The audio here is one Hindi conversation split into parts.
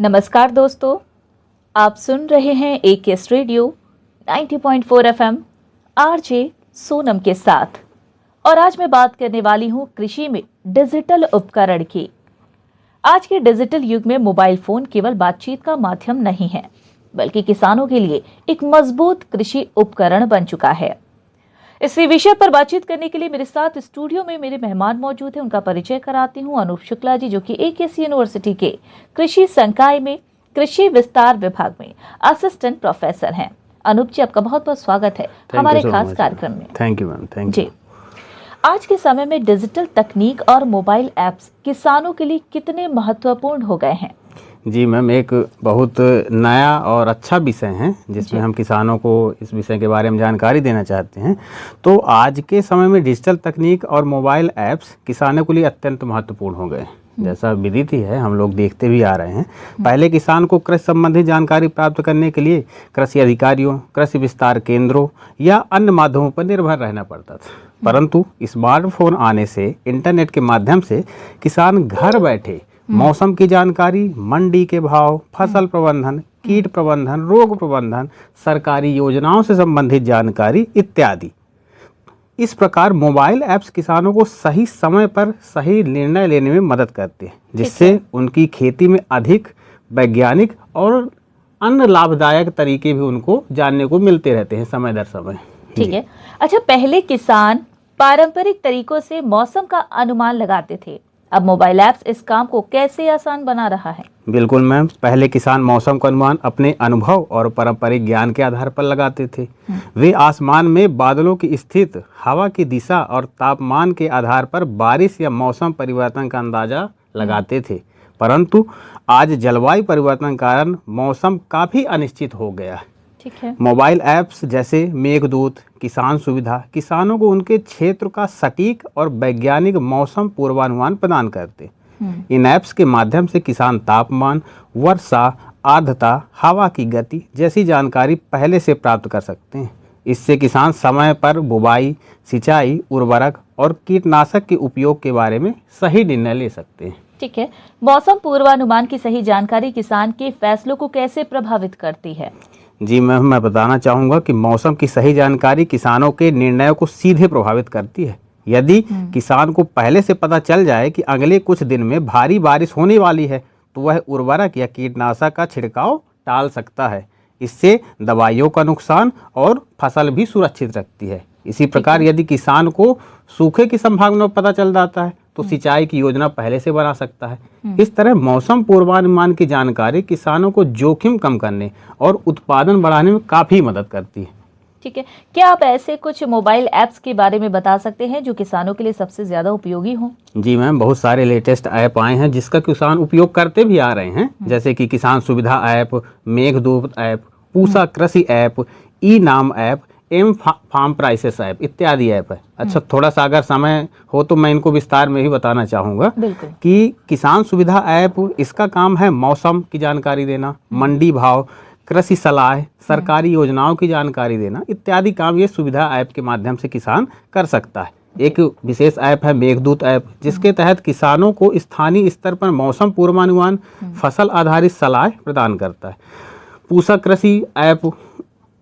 नमस्कार दोस्तों, आप सुन रहे हैं AKS radio 90.4 FM RJ Sonam के साथ। और आज मैं बात करने वाली हूं कृषि में डिजिटल उपकरण की। आज के डिजिटल युग में मोबाइल फोन केवल बातचीत का माध्यम नहीं है, बल्कि किसानों के लिए एक मजबूत कृषि उपकरण बन चुका है। इसी विषय पर बातचीत करने के लिए मेरे साथ स्टूडियो में मेरे मेहमान मौजूद हैं। उनका परिचय कराती हूं। अनूप शुक्ला जी, जो कि AKS यूनिवर्सिटी के कृषि संकाय में कृषि विस्तार विभाग में असिस्टेंट प्रोफेसर हैं। अनूप जी, आपका बहुत बहुत स्वागत है हमारे खास कार्यक्रम में। Thank you ma'am, thank you. आज के समय में डिजिटल तकनीक और मोबाइल ऐप्स किसानों के लिए कितने महत्वपूर्ण हो गए हैं? जी मैम, एक बहुत नया और अच्छा विषय है जिसमें हम किसानों को इस विषय के बारे में जानकारी देना चाहते हैं। तो आज के समय में डिजिटल तकनीक और मोबाइल ऐप्स किसानों के लिए अत्यंत महत्वपूर्ण हो गए। जैसा विदित ही है, हम लोग देखते भी आ रहे हैं। पहले किसान को कृषि संबंधी जानकारी प्राप्त करने के लिए कृषि अधिकारियों, कृषि विस्तार केंद्रों या अन्य माध्यमों पर निर्भर रहना पड़ता था। परंतु स्मार्टफोन आने से, इंटरनेट के माध्यम से किसान घर बैठे मौसम की जानकारी, मंडी के भाव, फसल प्रबंधन, कीट प्रबंधन, रोग प्रबंधन, सरकारी योजनाओं से संबंधित जानकारी इत्यादि। इस प्रकार मोबाइल ऐप्स किसानों को सही समय पर सही निर्णय लेने में मदद करते हैं, जिससे उनकी खेती में अधिक वैज्ञानिक और अन्य लाभदायक तरीके भी उनको जानने को मिलते रहते हैं समय दर समय। ठीक है। अच्छा, पहले किसान पारंपरिक तरीकों से मौसम का अनुमान लगाते थे, अब मोबाइल ऐप्स इस काम को कैसे आसान बना रहा है? बिल्कुल मैम, पहले किसान मौसम का अनुमान अपने अनुभव और पारंपरिक ज्ञान के आधार पर लगाते थे। वे आसमान में बादलों की स्थिति, हवा की दिशा और तापमान के आधार पर बारिश या मौसम परिवर्तन का अंदाजा लगाते थे। परंतु आज जलवायु परिवर्तन के कारण मौसम काफी अनिश्चित हो गया है। ठीक है। मोबाइल ऐप्स जैसे मेघदूत, किसान सुविधा किसानों को उनके क्षेत्र का सटीक और वैज्ञानिक मौसम पूर्वानुमान प्रदान करते। इन ऐप्स के माध्यम से किसान तापमान, वर्षा, आर्द्रता, हवा की गति जैसी जानकारी पहले से प्राप्त कर सकते हैं। इससे किसान समय पर बुवाई, सिंचाई, उर्वरक और कीटनाशक के उपयोग के बारे में सही निर्णय ले सकते हैं। ठीक है। मौसम पूर्वानुमान की सही जानकारी किसान के फैसलों को कैसे प्रभावित करती है? जी मैम, मैं बताना चाहूँगा कि मौसम की सही जानकारी किसानों के निर्णयों को सीधे प्रभावित करती है। यदि किसान को पहले से पता चल जाए कि अगले कुछ दिन में भारी बारिश होने वाली है, तो वह उर्वरक या कीटनाशक का छिड़काव टाल सकता है। इससे दवाइयों का नुकसान और फसल भी सुरक्षित रखती है। इसी प्रकार यदि किसान को सूखे की संभावना पता चल जाता है, तो सिंचाई की योजना पहले से बना सकता है। इस तरह मौसम पूर्वानुमान की जानकारी किसानों को जोखिम कम करने और उत्पादन बढ़ाने में काफ़ी मदद करती है। ठीक है। क्या आप ऐसे कुछ मोबाइल ऐप्स के बारे में बता सकते हैं जो किसानों के लिए सबसे ज़्यादा उपयोगी हों? जी मैम, बहुत सारे लेटेस्ट ऐप आए हैं जिसका किसान उपयोग करते भी आ रहे हैं, जैसे कि किसान सुविधा ऐप, मेघदूत ऐप, पूसा कृषि ऐप, ई नाम ऐप, फार्म प्राइसेस ऐप इत्यादि ऐप है। अच्छा, थोड़ा सा अगर समय हो तो मैं इनको विस्तार में भी बताना चाहूँगा कि किसान सुविधा ऐप, इसका काम है मौसम की जानकारी देना, मंडी भाव, कृषि सलाह, सरकारी योजनाओं की जानकारी देना इत्यादि काम ये सुविधा ऐप के माध्यम से किसान कर सकता है। एक विशेष ऐप है मेघदूत ऐप, जिसके तहत किसानों को स्थानीय स्तर पर मौसम पूर्वानुमान, फसल आधारित सलाह प्रदान करता है। पूसा कृषि ऐप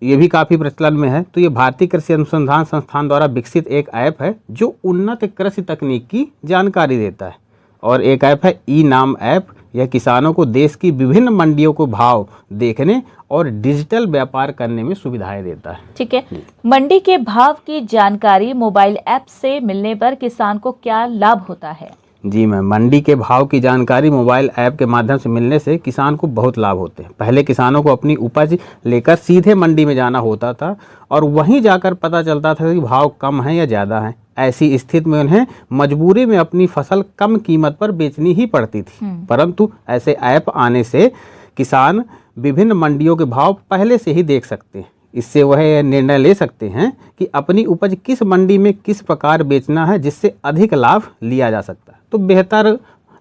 ये भी काफ़ी प्रचलन में है। तो ये भारतीय कृषि अनुसंधान संस्थान द्वारा विकसित एक ऐप है जो उन्नत कृषि तकनीक की जानकारी देता है। और एक ऐप है ई नाम ऐप, यह किसानों को देश की विभिन्न मंडियों को भाव देखने और डिजिटल व्यापार करने में सुविधाएं देता है। ठीक है। मंडी के भाव की जानकारी मोबाइल ऐप से मिलने पर किसान को क्या लाभ होता है? जी मैम, मंडी के भाव की जानकारी मोबाइल ऐप के माध्यम से मिलने से किसान को बहुत लाभ होते हैं। पहले किसानों को अपनी उपज लेकर सीधे मंडी में जाना होता था और वहीं जाकर पता चलता था कि भाव कम है या ज़्यादा है। ऐसी स्थिति में उन्हें मजबूरी में अपनी फसल कम कीमत पर बेचनी ही पड़ती थी। परंतु ऐसे ऐप आने से किसान विभिन्न मंडियों के भाव पहले से ही देख सकते हैं। इससे वह निर्णय ले सकते हैं कि अपनी उपज किस मंडी में किस प्रकार बेचना है, जिससे अधिक लाभ लिया जा सकता है। तो बेहतर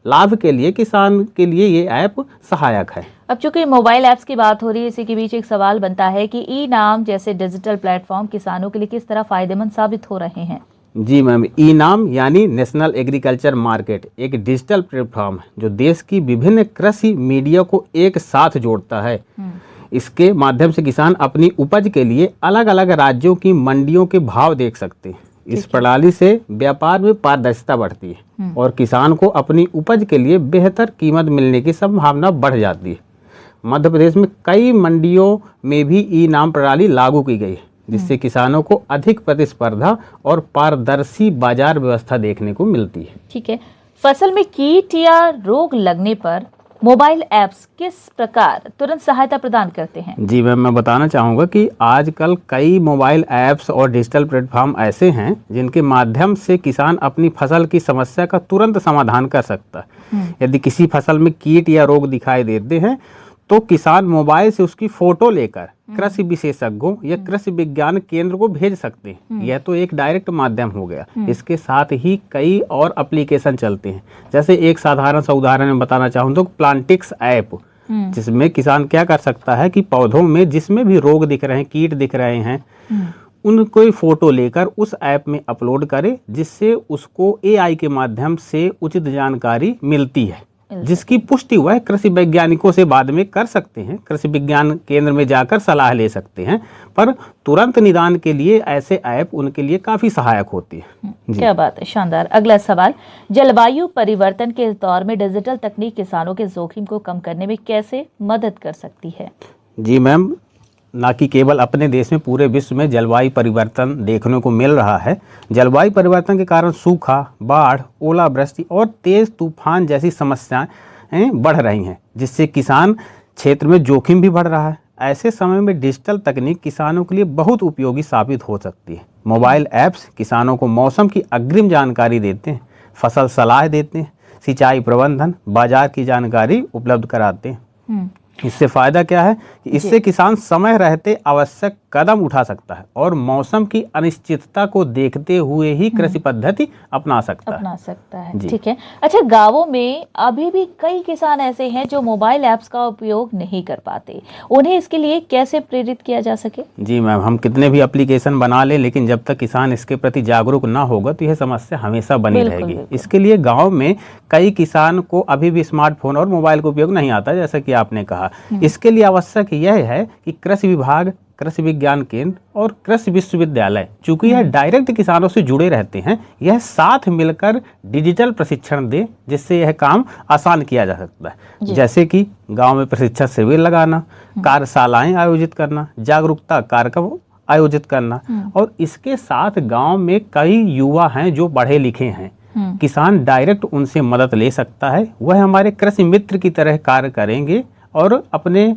लाभ के लिए किसान के लिए ये ऐप सहायक है। अब चूंकि मोबाइल ऐप्स की बात हो रही है, इसी के बीच एक सवाल बनता है कि ई नाम जैसे डिजिटल प्लेटफॉर्म किसानों के लिए किस तरह फायदेमंद साबित हो रहे हैं? जी मैम, ई नाम यानी नेशनल एग्रीकल्चर मार्केट एक डिजिटल प्लेटफॉर्म है जो देश की विभिन्न कृषि मीडिया को एक साथ जोड़ता है। इसके माध्यम से किसान अपनी उपज के लिए अलग अलग राज्यों की मंडियों के भाव देख सकते हैं। इस प्रणाली से व्यापार में पारदर्शिता बढ़ती है और किसान को अपनी उपज के लिए बेहतर कीमत मिलने की संभावना बढ़ जाती है। मध्य प्रदेश में कई मंडियों में भी ई नाम प्रणाली लागू की गई है, जिससे किसानों को अधिक प्रतिस्पर्धा और पारदर्शी बाजार व्यवस्था देखने को मिलती है। ठीक है, फसल में कीट या रोग लगने पर मोबाइल ऐप्स किस प्रकार तुरंत सहायता प्रदान करते हैं? जी मैम, मैं बताना चाहूँगा कि आजकल कई मोबाइल ऐप्स और डिजिटल प्लेटफॉर्म ऐसे हैं जिनके माध्यम से किसान अपनी फसल की समस्या का तुरंत समाधान कर सकता है। यदि किसी फसल में कीट या रोग दिखाई देते हैं तो किसान मोबाइल से उसकी फोटो लेकर कृषि विशेषज्ञों या कृषि विज्ञान केंद्र को भेज सकते हैं। यह तो एक डायरेक्ट माध्यम हो गया। इसके साथ ही कई और एप्लीकेशन चलते हैं। जैसे एक साधारण सा उदाहरण मैं बताना चाहूँ तो प्लांटिक्स ऐप, जिसमें किसान क्या कर सकता है कि पौधों में जिसमें भी रोग दिख रहे हैं, कीट दिख रहे हैं, उनको फोटो लेकर उस ऐप में अपलोड करे, जिससे उसको AI के माध्यम से उचित जानकारी मिलती है, जिसकी पुष्टि वह कृषि वैज्ञानिकों से बाद में कर सकते हैं। कृषि विज्ञान केंद्र में जाकर सलाह ले सकते हैं, पर तुरंत निदान के लिए ऐसे ऐप उनके लिए काफी सहायक होती है। क्या बात है, शानदार। अगला सवाल, जलवायु परिवर्तन के दौर में डिजिटल तकनीक किसानों के जोखिम को कम करने में कैसे मदद कर सकती है? जी मैम, ना कि केवल अपने देश में, पूरे विश्व में जलवायु परिवर्तन देखने को मिल रहा है। जलवायु परिवर्तन के कारण सूखा, बाढ़, ओलावृष्टि और तेज तूफान जैसी समस्याएं बढ़ रही हैं, जिससे किसान क्षेत्र में जोखिम भी बढ़ रहा है। ऐसे समय में डिजिटल तकनीक किसानों के लिए बहुत उपयोगी साबित हो सकती है। मोबाइल ऐप्स किसानों को मौसम की अग्रिम जानकारी देते हैं, फसल सलाह देते हैं, सिंचाई प्रबंधन, बाजार की जानकारी उपलब्ध कराते हैं। इससे फायदा क्या है कि इससे किसान समय रहते आवश्यक कदम उठा सकता है और मौसम की अनिश्चितता को देखते हुए ही कृषि पद्धति अपना सकता है। ठीक है। अच्छा, गांवों में अभी भी कई किसान ऐसे हैं जो मोबाइल ऐप्स का उपयोग नहीं कर पाते, उन्हें इसके लिए कैसे प्रेरित किया जा सके? जी मैम, हम कितने भी एप्लीकेशन बना लें, लेकिन जब तक किसान इसके प्रति जागरूक ना होगा तो यह समस्या हमेशा बनी रहेगी। इसके लिए गाँव में कई किसान को अभी भी स्मार्टफोन और मोबाइल का उपयोग नहीं आता, जैसा कि आपने कहा। इसके लिए आवश्यक यह है कि कृषि विभाग, कृषि विज्ञान केंद्र और कृषि विश्वविद्यालय, चूंकि यह डायरेक्ट किसानों से जुड़े रहते हैं, यह साथ मिलकर डिजिटल प्रशिक्षण दे, जिससे यह काम आसान किया जा सकता है। जैसे कि गांव में प्रशिक्षण शिविर लगाना, कार्यशालाएं आयोजित करना, जागरूकता कार्यक्रम आयोजित करना। और इसके साथ गांव में कई युवा हैं जो पढ़े लिखे हैं, किसान डायरेक्ट उनसे मदद ले सकता है। वह हमारे कृषि मित्र की तरह कार्य करेंगे और अपने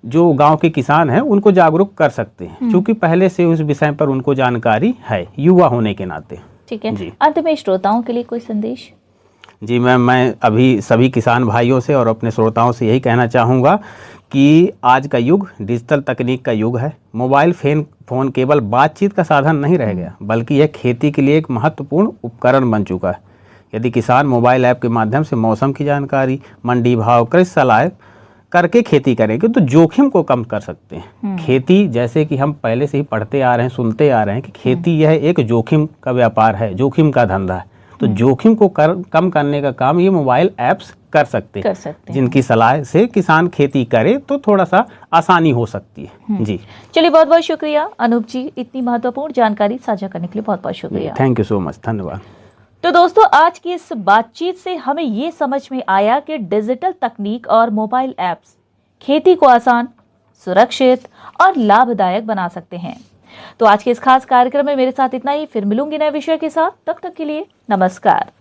जो गांव के किसान हैं उनको जागरूक कर सकते हैं, क्योंकि पहले से उस विषय पर उनको जानकारी है, युवा होने के नाते। ठीक है। अंत में श्रोताओं के लिए कोई संदेश? जी मैम, मैं अभी सभी किसान भाइयों से और अपने श्रोताओं से यही कहना चाहूँगा कि आज का युग डिजिटल तकनीक का युग है। मोबाइल फोन केवल बातचीत का साधन नहीं रह गया, बल्कि यह खेती के लिए एक महत्वपूर्ण उपकरण बन चुका है। यदि किसान मोबाइल ऐप के माध्यम से मौसम की जानकारी, मंडी भाव, कृषि सलाह करके खेती करेंगे तो जोखिम को कम कर सकते हैं। खेती, जैसे कि हम पहले से ही पढ़ते आ रहे हैं, सुनते आ रहे हैं कि खेती यह एक जोखिम का व्यापार है, जोखिम का धंधा है। तो जोखिम को कम करने का काम ये मोबाइल ऐप्स कर सकते हैं, जिनकी सलाह से किसान खेती करे तो थोड़ा सा आसानी हो सकती है। जी चलिए, बहुत बहुत शुक्रिया अनूप जी, इतनी महत्वपूर्ण जानकारी साझा करने के लिए बहुत बहुत शुक्रिया। थैंक यू सो मच, धन्यवाद। तो दोस्तों, आज की इस बातचीत से हमें ये समझ में आया कि डिजिटल तकनीक और मोबाइल ऐप्स खेती को आसान, सुरक्षित और लाभदायक बना सकते हैं। तो आज के इस खास कार्यक्रम में मेरे साथ इतना ही। फिर मिलूंगी नए विषय के साथ, तब तक के लिए नमस्कार।